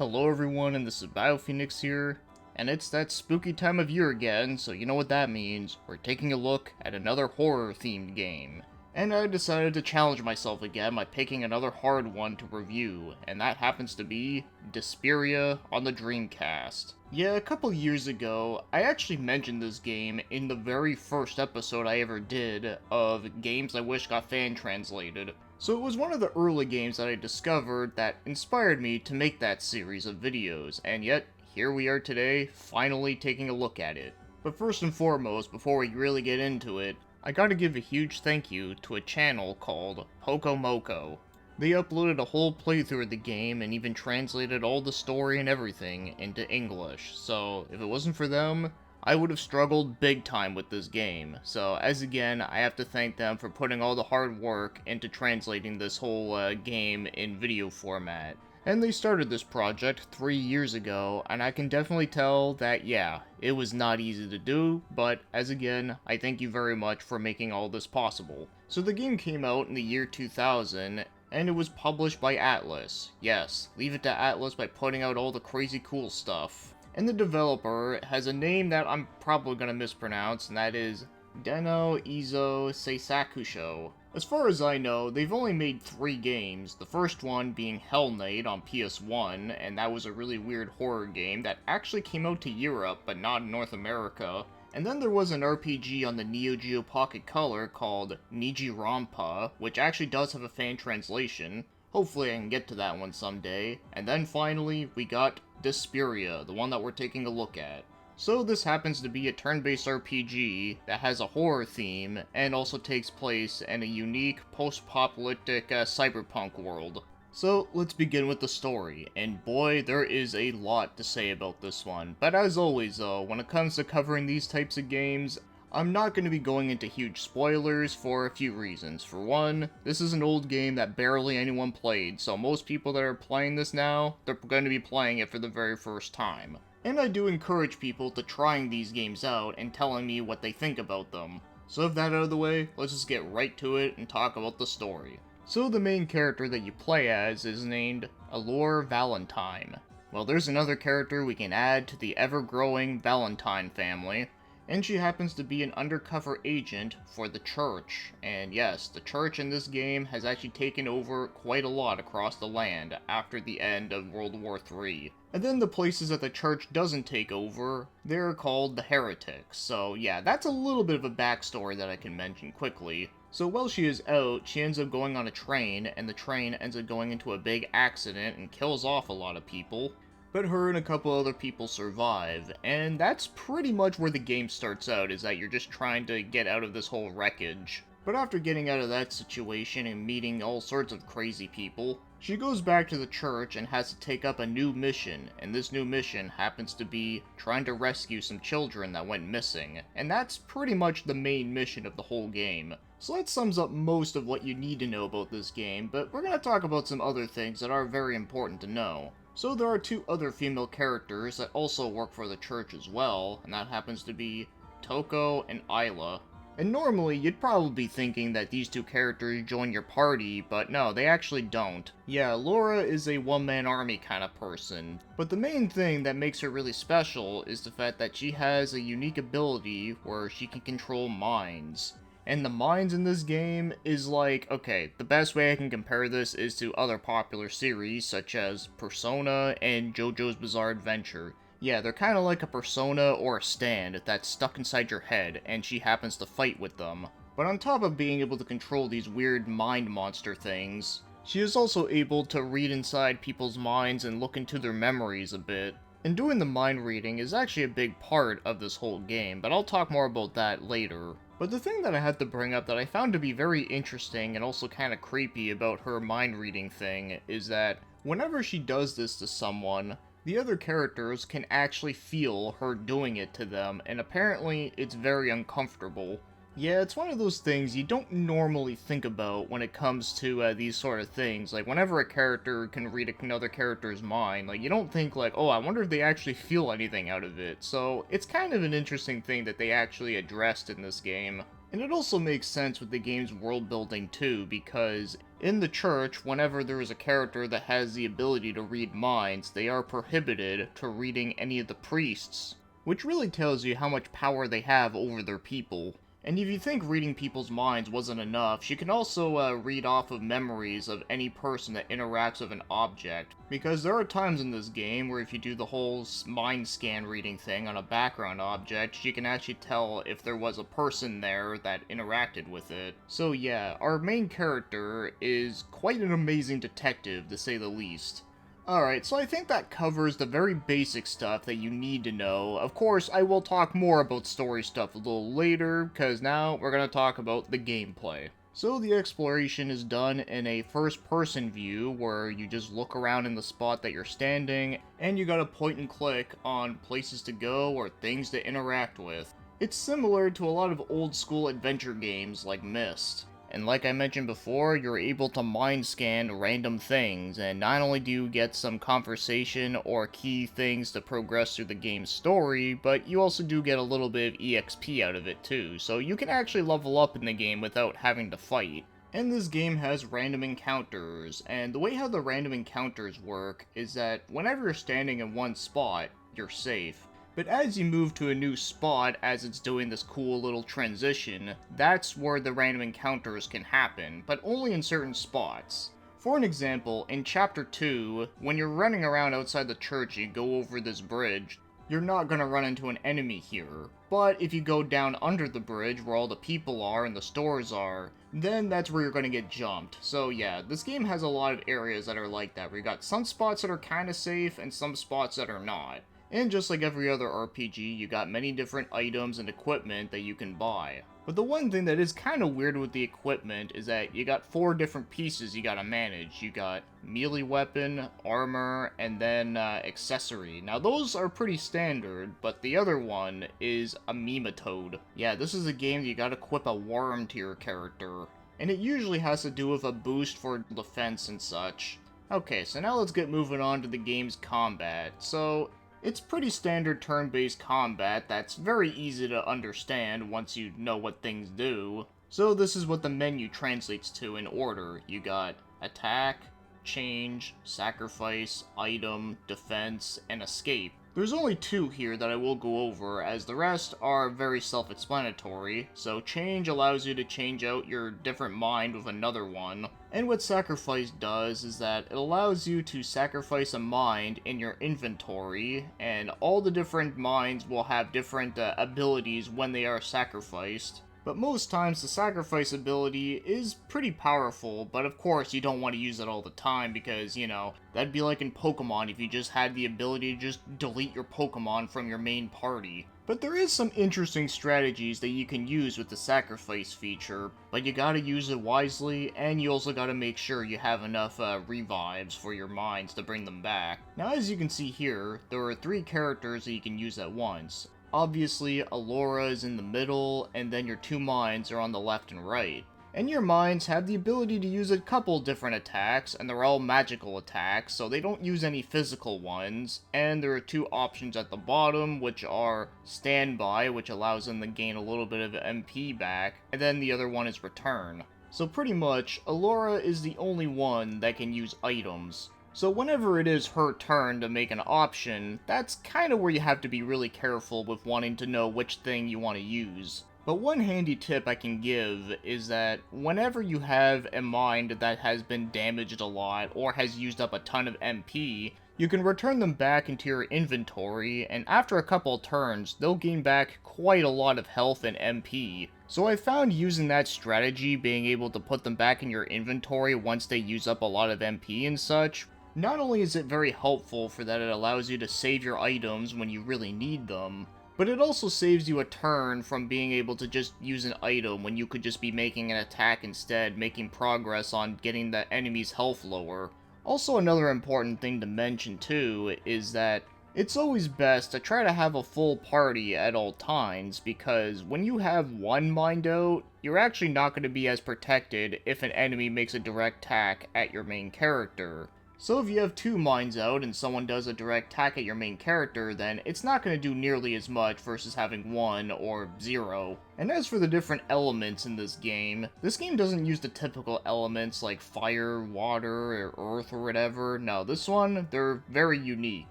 Hello everyone, and this is BioPhoenix here, and it's that spooky time of year again, so you know what that means. We're taking a look at another horror-themed game. And I decided to challenge myself again by picking another hard one to review, and that happens to be DeSPIRIA on the Dreamcast. Yeah, a couple years ago, I actually mentioned this game in the very first episode I ever did of Games I Wish Got Fan Translated. So it was one of the early games that I discovered that inspired me to make that series of videos, and yet, here we are today, finally taking a look at it. But first and foremost, before we really get into it, I gotta give a huge thank you to a channel called Poco Moco. They uploaded a whole playthrough of the game and even translated all the story and everything into English, so if it wasn't for them, I would have struggled big time with this game. So as again, I have to thank them for putting all the hard work into translating this whole game in video format. And they started this project 3 years ago, and I can definitely tell that, yeah, it was not easy to do, but as again, I thank you very much for making all this possible. So the game came out in the year 2000, and it was published by Atlus. Yes, leave it to Atlus by putting out all the crazy cool stuff. And the developer has a name that I'm probably gonna mispronounce, and that is Deno Izo Seisakusho. As far as I know, they've only made 3 games, the first one being Hell Knight on PS1, and that was a really weird horror game that actually came out to Europe, but not in North America. And then there was an RPG on the Neo Geo Pocket Color called Niji Rampa, which actually does have a fan translation. Hopefully I can get to that one someday. And then finally, we got DeSPIRIA, the one that we're taking a look at. So this happens to be a turn-based RPG that has a horror theme and also takes place in a unique post-apocalyptic cyberpunk world. So let's begin with the story, and boy, there is a lot to say about this one. But as always though, when it comes to covering these types of games, I'm not going to be going into huge spoilers for a few reasons. For one, this is an old game that barely anyone played, so most people that are playing this now, they're going to be playing it for the very first time. And I do encourage people to trying these games out and telling me what they think about them. So with that out of the way, let's just get right to it and talk about the story. So the main character that you play as is named Allure Valentine. Well, there's another character we can add to the ever-growing Valentine family, and she happens to be an undercover agent for the church. And yes, the church in this game has actually taken over quite a lot across the land after the end of World War III. And then the places that the church doesn't take over, they're called the heretics. So yeah, that's a little bit of a backstory that I can mention quickly. So while she is out, she ends up going on a train, and the train ends up going into a big accident and kills off a lot of people. But her and a couple other people survive, and that's pretty much where the game starts out, is that you're just trying to get out of this whole wreckage. But after getting out of that situation and meeting all sorts of crazy people, she goes back to the church and has to take up a new mission, and this new mission happens to be trying to rescue some children that went missing, and that's pretty much the main mission of the whole game. So that sums up most of what you need to know about this game, but we're going to talk about some other things that are very important to know. So there are 2 other female characters that also work for the church as well, and that happens to be Toko and Isla. And normally, you'd probably be thinking that these 2 characters join your party, but no, they actually don't. Yeah, Laura is a one-man army kind of person, but the main thing that makes her really special is the fact that she has a unique ability where she can control minds. And the minds in this game is like, okay, the best way I can compare this is to other popular series such as Persona and JoJo's Bizarre Adventure. Yeah, they're kind of like a persona or a stand that's stuck inside your head, and she happens to fight with them. But on top of being able to control these weird mind monster things, she is also able to read inside people's minds and look into their memories a bit. And doing the mind reading is actually a big part of this whole game, but I'll talk more about that later. But the thing that I had to bring up that I found to be very interesting and also kind of creepy about her mind reading thing is that whenever she does this to someone, the other characters can actually feel her doing it to them, and apparently it's very uncomfortable. Yeah, it's one of those things you don't normally think about when it comes to these sort of things. Like, whenever a character can read another character's mind, like, you don't think, like, oh, I wonder if they actually feel anything out of it. So, it's kind of an interesting thing that they actually addressed in this game. And it also makes sense with the game's world building too, because In the church, whenever there is a character that has the ability to read minds, they are prohibited to reading any of the priests, which really tells you how much power they have over their people. And if you think reading people's minds wasn't enough, she can also read off of memories of any person that interacts with an object. Because there are times in this game where if you do the whole mind scan reading thing on a background object, she can actually tell if there was a person there that interacted with it. So yeah, our main character is quite an amazing detective, to say the least. Alright, so I think that covers the very basic stuff that you need to know. Of course, I will talk more about story stuff a little later, because now we're going to talk about the gameplay. So the exploration is done in a first-person view, where you just look around in the spot that you're standing, and you gotta point and click on places to go or things to interact with. It's similar to a lot of old-school adventure games like Myst. And like I mentioned before, you're able to mind scan random things, and not only do you get some conversation or key things to progress through the game's story, but you also do get a little bit of EXP out of it too, so you can actually level up in the game without having to fight. And this game has random encounters, and the way how the random encounters work is that whenever you're standing in one spot, you're safe. But as you move to a new spot, as it's doing this cool little transition, that's where the random encounters can happen, but only in certain spots. For an example, in Chapter 2, when you're running around outside the church and you go over this bridge, you're not gonna run into an enemy here. But if you go down under the bridge where all the people are and the stores are, then that's where you're gonna get jumped. So yeah, this game has a lot of areas that are like that, where you got some spots that are kinda safe and some spots that are not. And just like every other RPG, you got many different items and equipment that you can buy. But the one thing that is kind of weird with the equipment is that you got 4 different pieces you gotta manage. You got melee weapon, armor, and then accessory. Now those are pretty standard, but the other one is a nematode. Yeah, this is a game that you gotta equip a worm to your character. And it usually has to do with a boost for defense and such. Okay, so now let's get moving on to the game's combat. So it's pretty standard turn-based combat that's very easy to understand once you know what things do. So this is what the menu translates to in order. You got attack, change, sacrifice, item, defense, and escape. There's only 2 here that I will go over, as the rest are very self-explanatory. So change allows you to change out your different mind with another one. And what sacrifice does is that it allows you to sacrifice a mind in your inventory, and all the different minds will have different abilities when they are sacrificed. But most times the sacrifice ability is pretty powerful, but of course you don't want to use it all the time because, you know, that'd be like in Pokemon if you just had the ability to just delete your Pokemon from your main party. But there is some interesting strategies that you can use with the sacrifice feature, but you gotta use it wisely, and you also gotta make sure you have enough revives for your minds to bring them back. Now as you can see here, there are 3 characters that you can use at once. Obviously, Allure is in the middle, and then your 2 minds are on the left and right. And your minds have the ability to use a couple different attacks, and they're all magical attacks, so they don't use any physical ones. And there are 2 options at the bottom, which are Standby, which allows them to gain a little bit of MP back, and then the other one is Return. So pretty much, Allure is the only one that can use items. So whenever it is her turn to make an option, that's kind of where you have to be really careful with wanting to know which thing you want to use. But one handy tip I can give is that whenever you have a mind that has been damaged a lot or has used up a ton of MP, you can return them back into your inventory, and after a couple turns, they'll gain back quite a lot of health and MP. So I found using that strategy, being able to put them back in your inventory once they use up a lot of MP and such, not only is it very helpful for that it allows you to save your items when you really need them, but it also saves you a turn from being able to just use an item when you could just be making an attack instead, making progress on getting the enemy's health lower. Also, another important thing to mention too is that it's always best to try to have a full party at all times, because when you have one mind out, you're actually not going to be as protected if an enemy makes a direct attack at your main character. So if you have two mines out and someone does a direct attack at your main character, then it's not going to do nearly as much versus having 1 or 0. And as for the different elements in this game doesn't use the typical elements like fire, water, or earth or whatever. No, this one, they're very unique.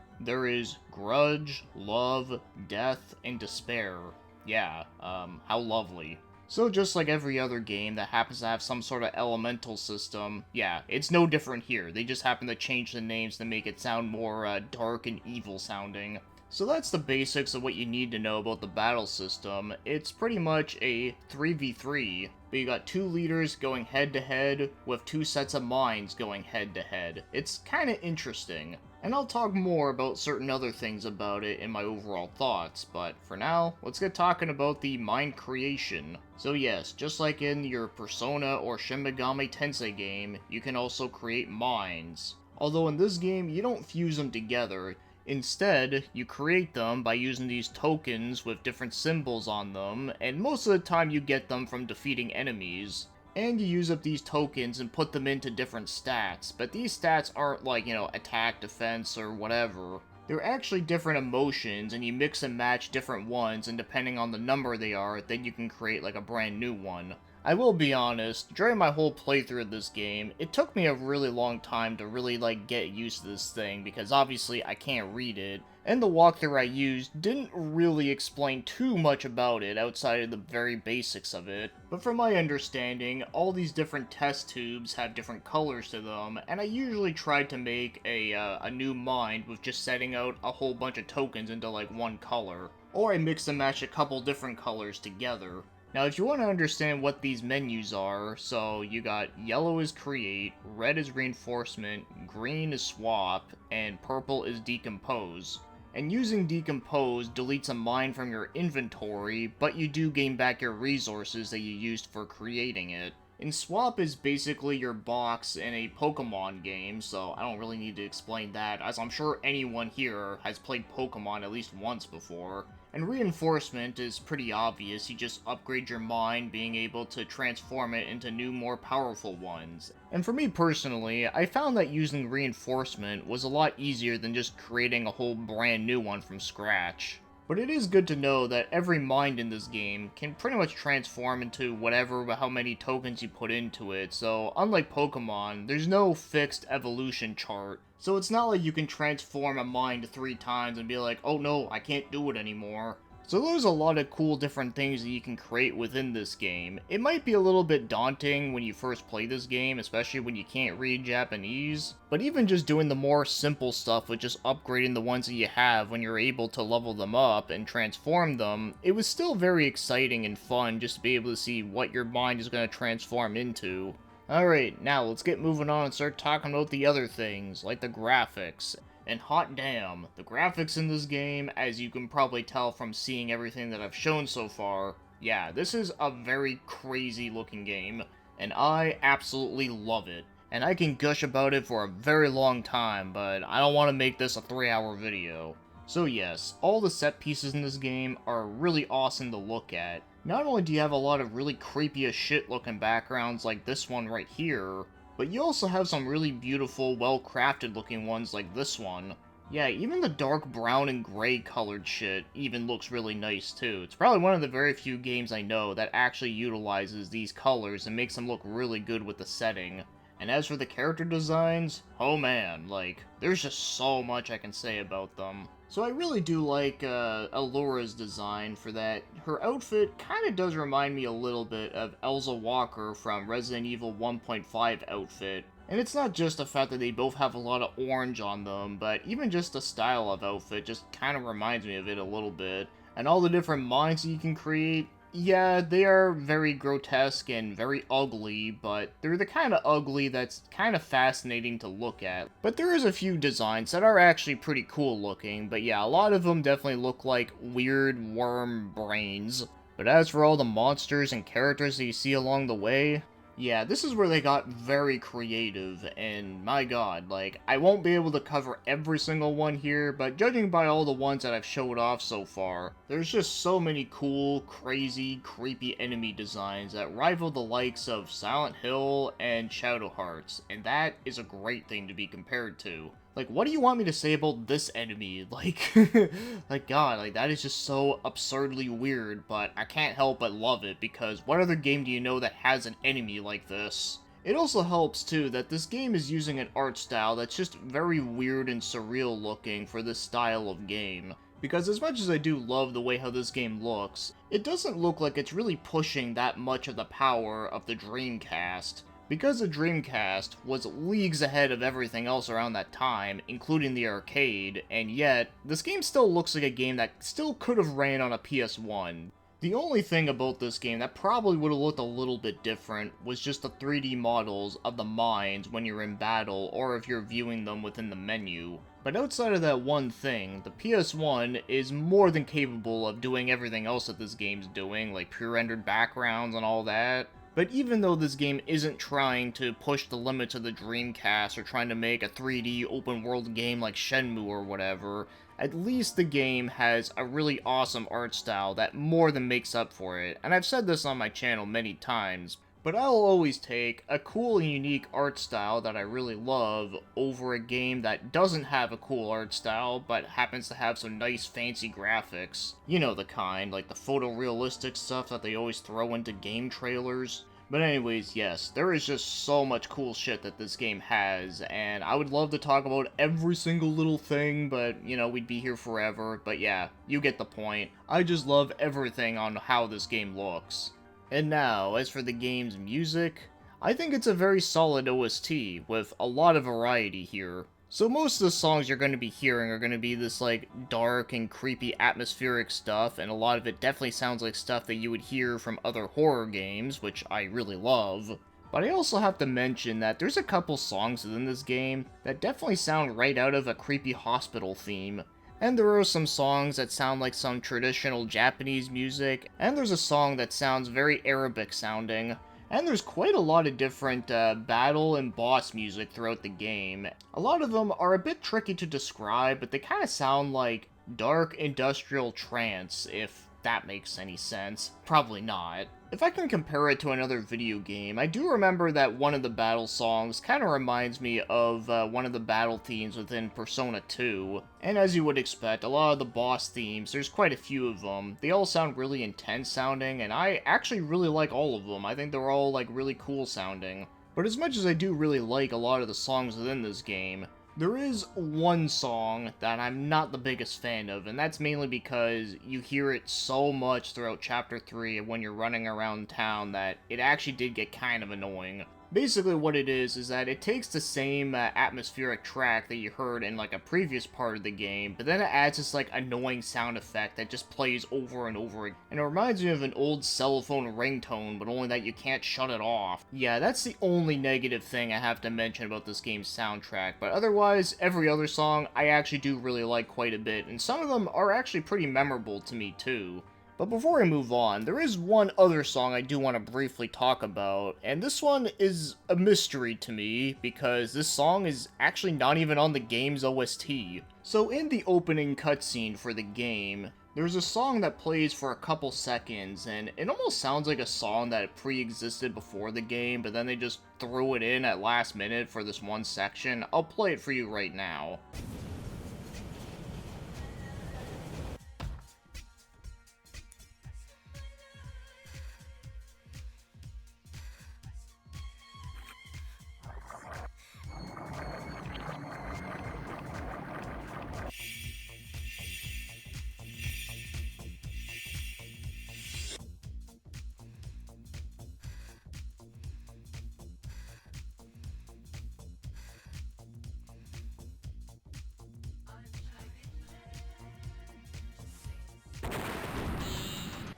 There is grudge, love, death, and despair. Yeah, how lovely. So just like every other game that happens to have some sort of elemental system, yeah, it's no different here. They just happen to change the names to make it sound more dark and evil sounding. So that's the basics of what you need to know about the battle system. It's pretty much a 3v3, but you got 2 leaders going head to head with 2 sets of mines going head to head. It's kinda interesting. And I'll talk more about certain other things about it in my overall thoughts, but for now, let's get talking about the mine creation. So yes, just like in your Persona or Shin Megami Tensei game, you can also create mines. Although in this game, you don't fuse them together. Instead, you create them by using these tokens with different symbols on them, and most of the time you get them from defeating enemies. And you use up these tokens and put them into different stats, but these stats aren't like, attack, defense, or whatever. They're actually different emotions, and you mix and match different ones, and depending on the number they are, then you can create like a brand new one. I will be honest, during my whole playthrough of this game, it took me a really long time to really get used to this thing, because obviously I can't read it, and the walkthrough I used didn't really explain too much about it outside of the very basics of it. But from my understanding, all these different test tubes have different colors to them, and I usually tried to make a new mind with just setting out a whole bunch of tokens into one color. Or I mix and match a couple different colors together. Now, if you want to understand what these menus are, so you got yellow is create, red is reinforcement, green is swap, and purple is decompose. And using decompose deletes a mine from your inventory, but you do gain back your resources that you used for creating it. And swap is basically your box in a Pokemon game, so I don't really need to explain that, as I'm sure anyone here has played Pokemon at least once before. And reinforcement is pretty obvious, you just upgrade your mind, being able to transform it into new, more powerful ones. And for me personally, I found that using reinforcement was a lot easier than just creating a whole brand new one from scratch. But it is good to know that every mind in this game can pretty much transform into whatever, how many tokens you put into it, so unlike Pokemon, there's no fixed evolution chart. So it's not like you can transform a mind 3 times and be like, oh no, I can't do it anymore. So there's a lot of cool different things that you can create within this game. It might be a little bit daunting when you first play this game, especially when you can't read Japanese, but even just doing the more simple stuff with just upgrading the ones that you have when you're able to level them up and transform them, it was still very exciting and fun just to be able to see what your mind is going to transform into. Alright, now let's get moving on and start talking about the other things, like the graphics. And hot damn, the graphics in this game, as you can probably tell from seeing everything that I've shown so far, yeah, this is a very crazy looking game, and I absolutely love it. And I can gush about it for a very long time, but I don't want to make this a 3-hour video. So yes, all the set pieces in this game are really awesome to look at. Not only do you have a lot of really creepy as shit looking backgrounds like this one right here, but you also have some really beautiful, well-crafted looking ones like this one. Yeah, even the dark brown and gray colored shit even looks really nice too. It's probably one of the very few games I know that actually utilizes these colors and makes them look really good with the setting. And as for the character designs, oh man, there's just so much I can say about them. So I really do like Allure's design for that. Her outfit kind of does remind me a little bit of Elsa Walker from Resident Evil 1.5 outfit. And it's not just the fact that they both have a lot of orange on them, but even just the style of outfit just kind of reminds me of it a little bit. And all the different minds that you can create, yeah, they are very grotesque and very ugly, but they're the kind of ugly that's kind of fascinating to look at. But there is a few designs that are actually pretty cool looking, but yeah, a lot of them definitely look like weird worm brains. But as for all the monsters and characters that you see along the way, Yeah, this is where they got very creative, and my god, like, I won't be able to cover every single one here, but judging by all the ones that I've showed off so far, there's just so many cool, crazy, creepy enemy designs that rival the likes of Silent Hill and Shadow Hearts, and that is a great thing to be compared to. Like, what do you want me to say about this enemy? Like, like, god, like, that is just so absurdly weird, but I can't help but love it, because what other game do you know that has an enemy like this? It also helps, too, that this game is using an art style that's just very weird and surreal looking for this style of game. Because as much as I do love the way how this game looks, it doesn't look like it's really pushing that much of the power of the Dreamcast. Because the Dreamcast was leagues ahead of everything else around that time, including the arcade, and yet, this game still looks like a game that still could have ran on a PS1. The only thing about this game that probably would have looked a little bit different was just the 3D models of the mines when you're in battle, or if you're viewing them within the menu. But outside of that one thing, the PS1 is more than capable of doing everything else that this game's doing, like pre-rendered backgrounds and all that. But even though this game isn't trying to push the limits of the Dreamcast or trying to make a 3D open world game like Shenmue or whatever, at least the game has a really awesome art style that more than makes up for it. And I've said this on my channel many times, but I'll always take a cool and unique art style that I really love over a game that doesn't have a cool art style, but happens to have some nice fancy graphics. You know the kind, like the photorealistic stuff that they always throw into game trailers. But anyways, yes, there is just so much cool shit that this game has, and I would love to talk about every single little thing, but, you know, we'd be here forever. But yeah, you get the point. I just love everything on how this game looks. And now, as for the game's music, I think it's a very solid OST, with a lot of variety here. So most of the songs you're going to be hearing are going to be this, like, dark and creepy atmospheric stuff, and a lot of it definitely sounds like stuff that you would hear from other horror games, which I really love. But I also have to mention that there's a couple songs within this game that definitely sound right out of a creepy hospital theme. And there are some songs that sound like some traditional Japanese music, and there's a song that sounds very Arabic sounding. And there's quite a lot of different battle and boss music throughout the game. A lot of them are a bit tricky to describe, but they kind of sound like dark industrial trance, if that makes any sense. Probably not. If I can compare it to another video game, I do remember that one of the battle songs kind of reminds me of one of the battle themes within Persona 2. And as you would expect, a lot of the boss themes, there's quite a few of them. They all sound really intense sounding, and I actually really like all of them. I think they're all like really cool sounding. But as much as I do really like a lot of the songs within this game, there is one song that I'm not the biggest fan of, and that's mainly because you hear it so much throughout Chapter 3 when you're running around town that it actually did get kind of annoying. Basically what it is that it takes the same atmospheric track that you heard in like a previous part of the game, but then it adds this like annoying sound effect that just plays over and over again. And it reminds me of an old cell phone ringtone, but only that you can't shut it off. Yeah, that's the only negative thing I have to mention about this game's soundtrack, but otherwise, every other song I actually do really like quite a bit, and some of them are actually pretty memorable to me too. But before I move on, there is one other song I do want to briefly talk about, and this one is a mystery to me, because this song is actually not even on the game's OST. So in the opening cutscene for the game, there's a song that plays for a couple seconds, and it almost sounds like a song that pre-existed before the game, but then they just threw it in at last minute for this one section. I'll play it for you right now.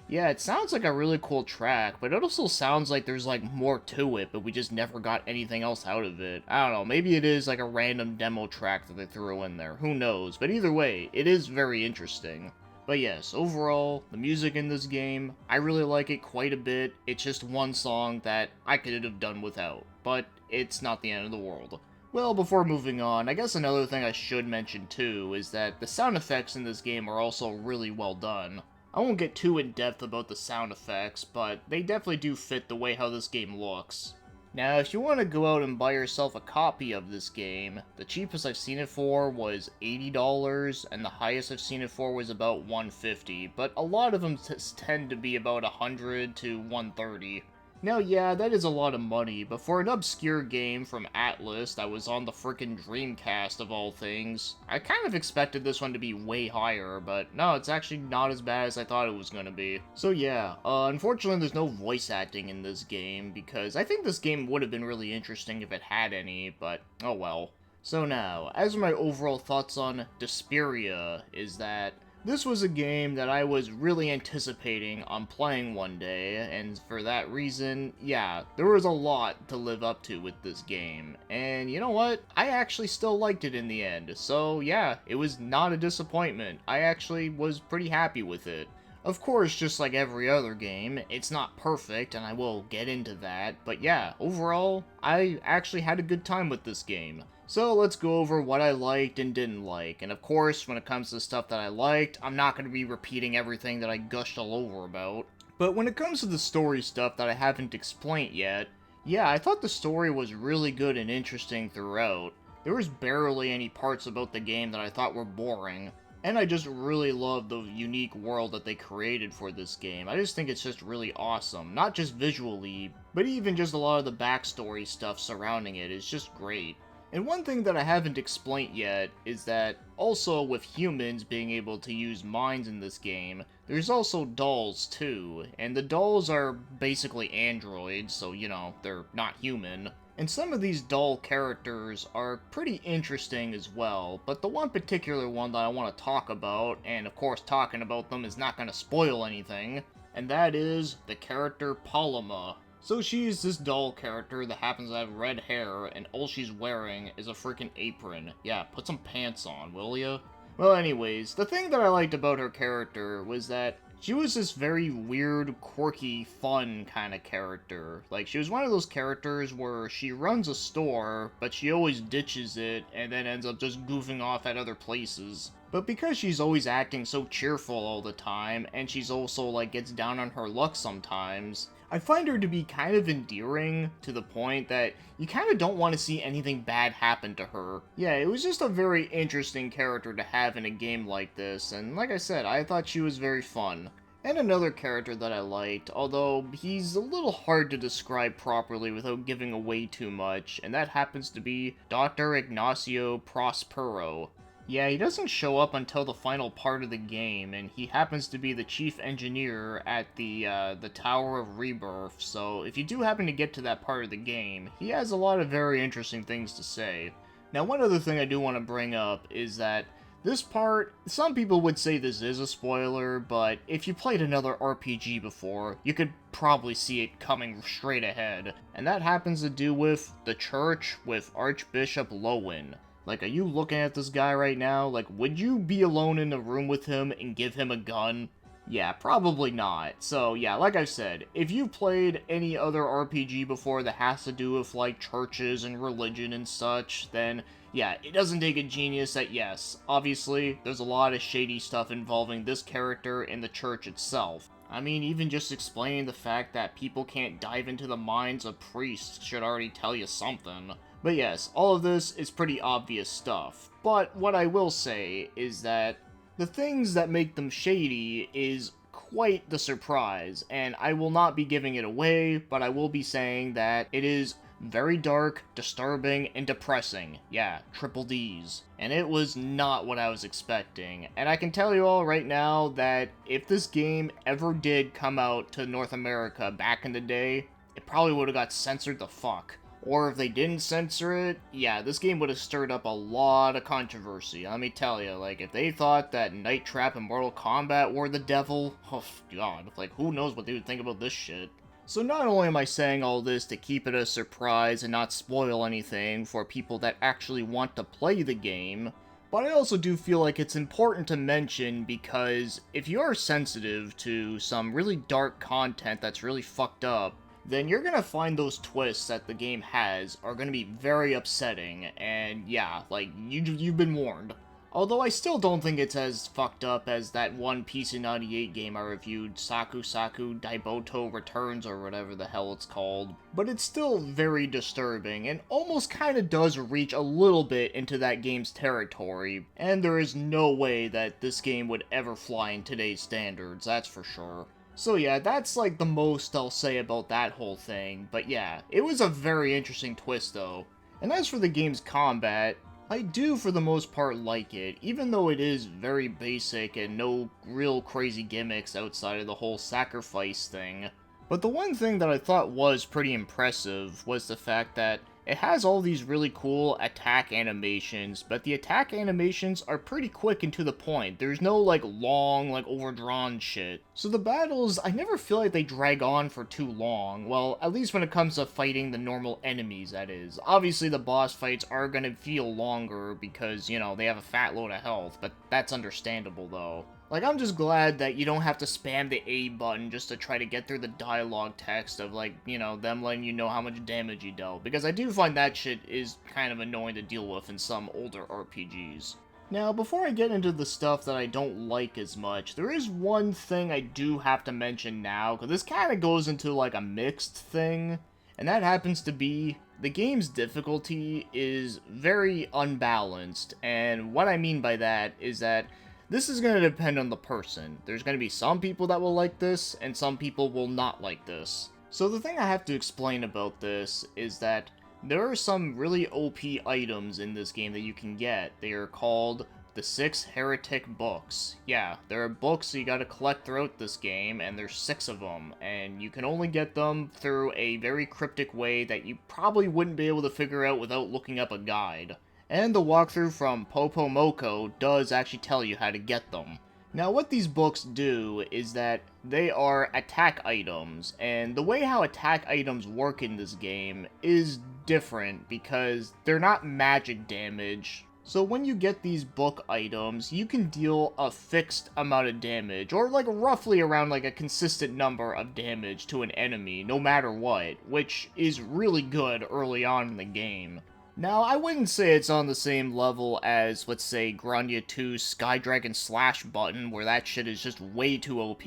Yeah, it sounds like a really cool track, but it also sounds like there's like more to it, but we just never got anything else out of it. I don't know, maybe it is like a random demo track that they threw in there, who knows, but either way, it is very interesting. But yes, overall, the music in this game, I really like it quite a bit. It's just one song that I could have done without, but it's not the end of the world. Well, before moving on, I guess another thing I should mention too is that the sound effects in this game are also really well done. I won't get too in-depth about the sound effects, but they definitely do fit the way how this game looks. Now, if you want to go out and buy yourself a copy of this game, the cheapest I've seen it for was $80, and the highest I've seen it for was about $150, but a lot of them tend to be about $100 to $130. Now, yeah, that is a lot of money, but for an obscure game from Atlus that was on the frickin' Dreamcast of all things, I kind of expected this one to be way higher, but no, it's actually not as bad as I thought it was gonna be. So yeah, unfortunately there's no voice acting in this game, because I think this game would have been really interesting if it had any, but oh well. So now, as my overall thoughts on DeSPIRIA is that this was a game that I was really anticipating on playing one day, and for that reason, yeah, there was a lot to live up to with this game. And you know what? I actually still liked it in the end, so yeah, it was not a disappointment. I actually was pretty happy with it. Of course, just like every other game, it's not perfect, and I will get into that, but yeah, overall, I actually had a good time with this game. So let's go over what I liked and didn't like, and of course, when it comes to stuff that I liked, I'm not going to be repeating everything that I gushed all over about. But when it comes to the story stuff that I haven't explained yet, yeah, I thought the story was really good and interesting throughout. There was barely any parts about the game that I thought were boring. And I just really love the unique world that they created for this game. I just think it's just really awesome. Not just visually, but even just a lot of the backstory stuff surrounding it is just great. And one thing that I haven't explained yet is that also with humans being able to use minds in this game, there's also dolls too. And the dolls are basically androids, so you know, they're not human. And some of these doll characters are pretty interesting as well, but the one particular one that I want to talk about, and of course talking about them is not going to spoil anything, and that is the character Paloma. So she's this doll character that happens to have red hair, and all she's wearing is a freaking apron. Yeah, put some pants on, will ya? Well anyways, the thing that I liked about her character was that she was this very weird, quirky, fun kind of character. Like, she was one of those characters where she runs a store, but she always ditches it and then ends up just goofing off at other places. But because she's always acting so cheerful all the time, and she's also, like, gets down on her luck sometimes, I find her to be kind of endearing to the point that you kind of don't want to see anything bad happen to her. Yeah, it was just a very interesting character to have in a game like this, and like I said, I thought she was very fun. And another character that I liked, although he's a little hard to describe properly without giving away too much, and that happens to be Dr. Ignacio Prospero. Yeah, he doesn't show up until the final part of the game, and he happens to be the chief engineer at the Tower of Rebirth, so if you do happen to get to that part of the game, he has a lot of very interesting things to say. Now, one other thing I do want to bring up is that this part, some people would say this is a spoiler, but if you played another RPG before, you could probably see it coming straight ahead, and that happens to do with the church with Archbishop Lowen. Like, are you looking at this guy right now? Like, would you be alone in a room with him and give him a gun? Yeah, probably not. So, yeah, like I said, if you've played any other RPG before that has to do with, like, churches and religion and such, then, yeah, it doesn't take a genius that, yes, obviously, there's a lot of shady stuff involving this character and the church itself. I mean, even just explaining the fact that people can't dive into the minds of priests should already tell you something. But yes, all of this is pretty obvious stuff. But what I will say is that the things that make them shady is quite the surprise, and I will not be giving it away, but I will be saying that it is very dark, disturbing, and depressing. Yeah, triple D's. And it was not what I was expecting. And I can tell you all right now that if this game ever did come out to North America back in the day, it probably would have got censored the fuck. Or if they didn't censor it, yeah, this game would have stirred up a lot of controversy. Let me tell you, like, if they thought that Night Trap and Mortal Kombat were the devil, oh god, like, who knows what they would think about this shit. So not only am I saying all this to keep it a surprise and not spoil anything for people that actually want to play the game, But I also do feel like it's important to mention because if you are sensitive to some really dark content that's really fucked up, then you're gonna find those twists that the game has are gonna be very upsetting, and yeah, like, you've been warned. Although I still don't think it's as fucked up as that one PC98 game I reviewed, Saku Saku Daiboto Returns or whatever the hell it's called. But it's still very disturbing, and almost kinda does reach a little bit into that game's territory, and there is no way that this game would ever fly in today's standards, that's for sure. So yeah, that's like the most I'll say about that whole thing, but yeah, it was a very interesting twist though. And as for the game's combat, I do for the most part like it, even though it is very basic and no real crazy gimmicks outside of the whole sacrifice thing. But the one thing that I thought was pretty impressive was the fact that it has all these really cool attack animations, but the attack animations are pretty quick and to the point. There's no, like, long, like, overdrawn shit. So the battles, I never feel like they drag on for too long. Well, at least when it comes to fighting the normal enemies, that is. Obviously, the boss fights are gonna feel longer because, you know, they have a fat load of health, but that's understandable, though. Like, I'm just glad that you don't have to spam the A button just to try to get through the dialogue text of, like, you know, them letting you know how much damage you dealt. Because I do find that shit is kind of annoying to deal with in some older RPGs. Now, before I get into the stuff that I don't like as much, there is one thing I do have to mention now, because this kind of goes into, like, a mixed thing. And that happens to be, the game's difficulty is very unbalanced. And what I mean by that is that this is going to depend on the person. There's going to be some people that will like this, and some people will not like this. So the thing I have to explain about this is that there are some really OP items in this game that you can get. They are called the 6 Heretic Books. Yeah, there are books you gotta collect throughout this game, and there's 6 of them, and you can only get them through a very cryptic way that you probably wouldn't be able to figure out without looking up a guide. And the walkthrough from Popomoko does actually tell you how to get them. Now, what these books do is that they are attack items, and the way how attack items work in this game is different because they're not magic damage. So when you get these book items, you can deal a fixed amount of damage, or like roughly around like a consistent number of damage to an enemy, no matter what, which is really good early on in the game. Now, I wouldn't say it's on the same level as, let's say, Grandia 2's Skydragon Slash button, where that shit is just way too OP,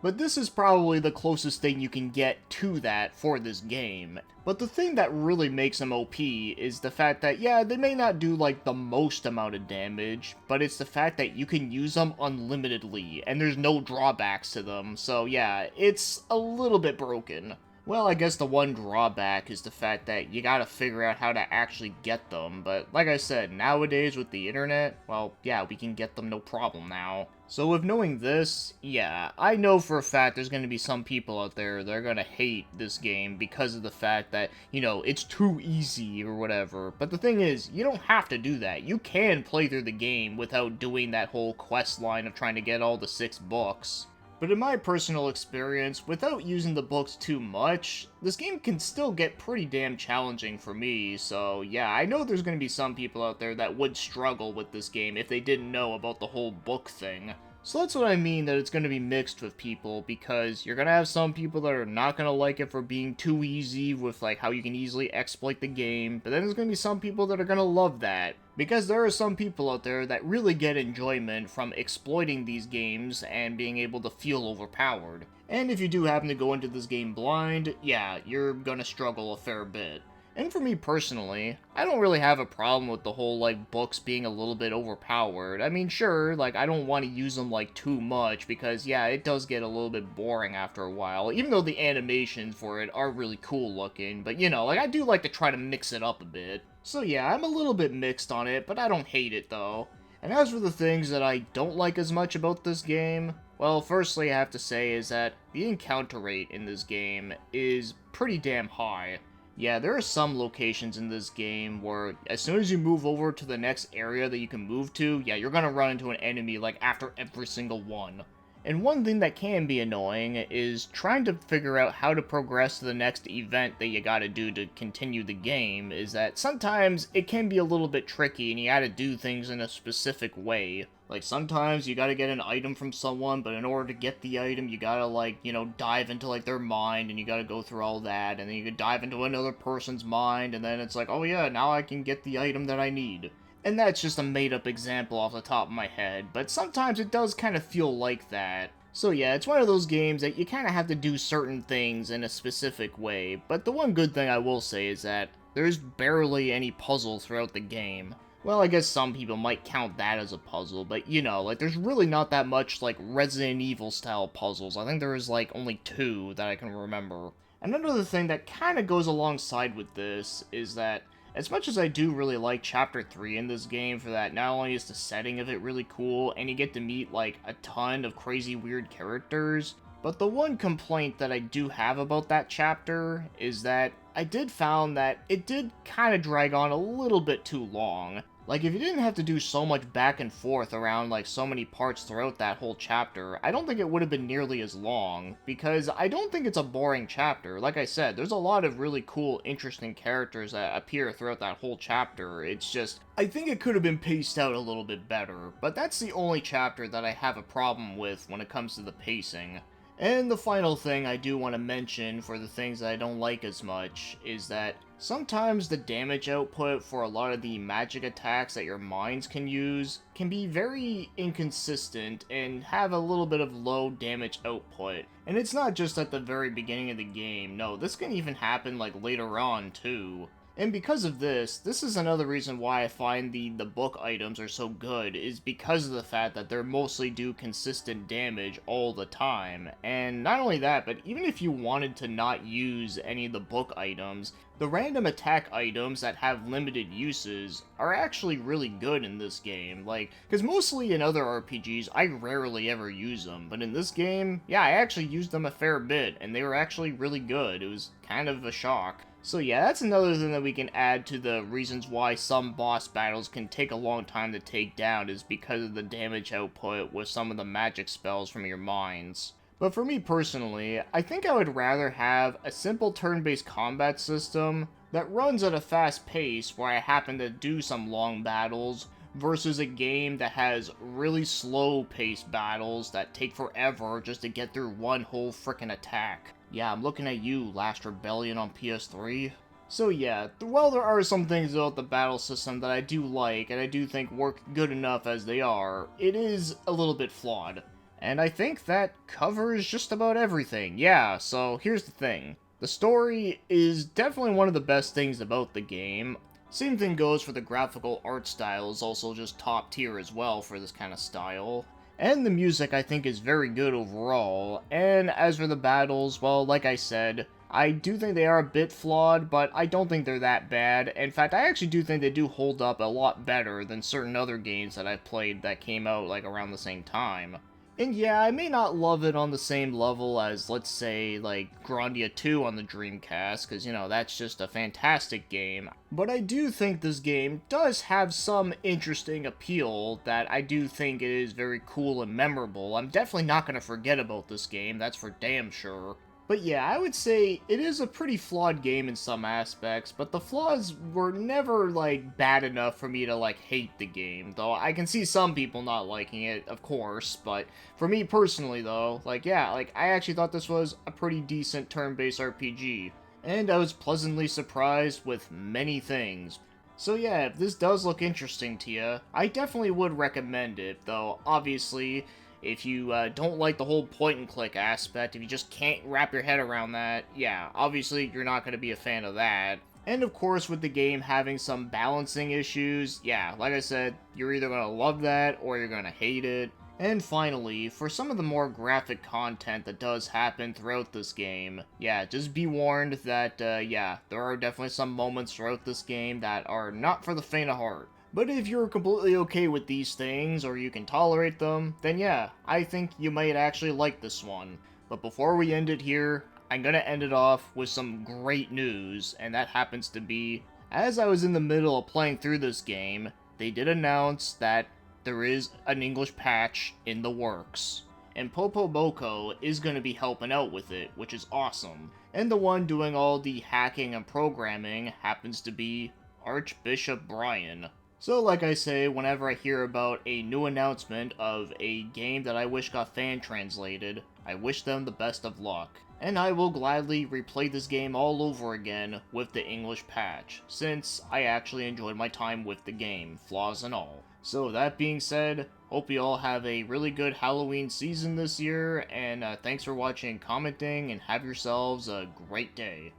but this is probably the closest thing you can get to that for this game. But the thing that really makes them OP is the fact that, yeah, they may not do, like, the most amount of damage, but it's the fact that you can use them unlimitedly, and there's no drawbacks to them, so yeah, it's a little bit broken. Well, I guess the one drawback is the fact that you gotta figure out how to actually get them, but like I said, nowadays with the internet, well, yeah, we can get them no problem now. So with knowing this, yeah, I know for a fact there's gonna be some people out there that are gonna hate this game because of the fact that, you know, it's too easy or whatever, but the thing is, you don't have to do that. You can play through the game without doing that whole quest line of trying to get all the 6 books. But in my personal experience, without using the books too much, this game can still get pretty damn challenging for me, so yeah, I know there's gonna be some people out there that would struggle with this game if they didn't know about the whole book thing. So that's what I mean that it's gonna be mixed with people, because you're gonna have some people that are not gonna like it for being too easy with like how you can easily exploit the game, but then there's gonna be some people that are gonna love that. Because there are some people out there that really get enjoyment from exploiting these games and being able to feel overpowered. And if you do happen to go into this game blind, yeah, you're gonna struggle a fair bit. And for me personally, I don't really have a problem with the whole, like, books being a little bit overpowered. I mean, sure, like, I don't want to use them, like, too much, because, yeah, it does get a little bit boring after a while, even though the animations for it are really cool looking, but, you know, like, I do like to try to mix it up a bit. So yeah, I'm a little bit mixed on it, but I don't hate it, though. And as for the things that I don't like as much about this game, well, firstly I have to say is that the encounter rate in this game is pretty damn high. Yeah, there are some locations in this game where as soon as you move over to the next area that you can move to, yeah, you're gonna run into an enemy, like, after every single one. And one thing that can be annoying is trying to figure out how to progress to the next event that you gotta do to continue the game, is that sometimes it can be a little bit tricky and you gotta do things in a specific way. Like, sometimes you gotta get an item from someone, but in order to get the item, you gotta, like, dive into, like, their mind, and you gotta go through all that, and then you could dive into another person's mind, and then it's like, oh yeah, now I can get the item that I need. And that's just a made-up example off the top of my head, but sometimes it does kind of feel like that. So yeah, it's one of those games that you kind of have to do certain things in a specific way, but the one good thing I will say is that there's barely any puzzle throughout the game. Well, I guess some people might count that as a puzzle, but like, there's really not that much, like, Resident Evil style puzzles. I think there is, like, only 2 that I can remember. And another thing that kind of goes alongside with this is that as much as I do really like Chapter 3 in this game for that, not only is the setting of it really cool, and you get to meet, like, a ton of crazy weird characters, but the one complaint that I do have about that chapter is that I did found that it did kind of drag on a little bit too long. Like, if you didn't have to do so much back and forth around, like, so many parts throughout that whole chapter, I don't think it would have been nearly as long, because I don't think it's a boring chapter. Like I said, there's a lot of really cool, interesting characters that appear throughout that whole chapter. It's just, I think it could have been paced out a little bit better, but that's the only chapter that I have a problem with when it comes to the pacing. And the final thing I do want to mention for the things that I don't like as much is that sometimes the damage output for a lot of the magic attacks that your mines can use can be very inconsistent and have a little bit of low damage output. And it's not just at the very beginning of the game, no, this can even happen like later on too. And because of this is another reason why I find the book items are so good, is because of the fact that they're mostly do consistent damage all the time. And not only that, but even if you wanted to not use any of the book items, the random attack items that have limited uses are actually really good in this game. Like, because mostly in other RPGs, I rarely ever use them, but in this game, yeah, I actually used them a fair bit, and they were actually really good. It was kind of a shock. So yeah, that's another thing that we can add to the reasons why some boss battles can take a long time to take down, is because of the damage output with some of the magic spells from your mines. But for me personally, I think I would rather have a simple turn-based combat system that runs at a fast pace where I happen to do some long battles, versus a game that has really slow-paced battles that take forever just to get through one whole frickin' attack. Yeah, I'm looking at you, Last Rebellion on PS3. So yeah, while there are some things about the battle system that I do like, and I do think work good enough as they are, it is a little bit flawed. And I think that covers just about everything. Yeah, so here's the thing. The story is definitely one of the best things about the game. Same thing goes for the graphical art style, is also just top tier as well for this kind of style. And the music I think is very good overall, and as for the battles, well, like I said, I do think they are a bit flawed, but I don't think they're that bad. In fact, I actually do think they do hold up a lot better than certain other games that I've played that came out like around the same time. And yeah, I may not love it on the same level as, let's say, like, Grandia 2 on the Dreamcast, because, that's just a fantastic game. But I do think this game does have some interesting appeal that I do think it is very cool and memorable. I'm definitely not going to forget about this game, that's for damn sure. But yeah, I would say it is a pretty flawed game in some aspects, but the flaws were never, like, bad enough for me to, like, hate the game. Though I can see some people not liking it, of course, but for me personally, though, like, yeah, like, I actually thought this was a pretty decent turn-based RPG. And I was pleasantly surprised with many things. So yeah, if this does look interesting to you, I definitely would recommend it, though obviously, if you don't like the whole point-and-click aspect, if you just can't wrap your head around that, yeah, obviously you're not going to be a fan of that. And of course, with the game having some balancing issues, yeah, like I said, you're either going to love that or you're going to hate it. And finally, for some of the more graphic content that does happen throughout this game, yeah, just be warned that, yeah, there are definitely some moments throughout this game that are not for the faint of heart. But if you're completely okay with these things, or you can tolerate them, then yeah, I think you might actually like this one. But before we end it here, I'm gonna end it off with some great news, and that happens to be, as I was in the middle of playing through this game, they did announce that there is an English patch in the works. and Popo Boko is going to be helping out with it, which is awesome. And the one doing all the hacking and programming happens to be Archbishop Brian. So like I say, whenever I hear about a new announcement of a game that I wish got fan translated, I wish them the best of luck. And I will gladly replay this game all over again with the English patch, since I actually enjoyed my time with the game, flaws and all. So that being said, hope you all have a really good Halloween season this year, and thanks for watching and commenting, and have yourselves a great day.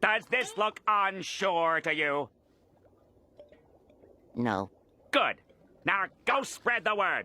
Does this look unsure to you? No. Good. Now go spread the word.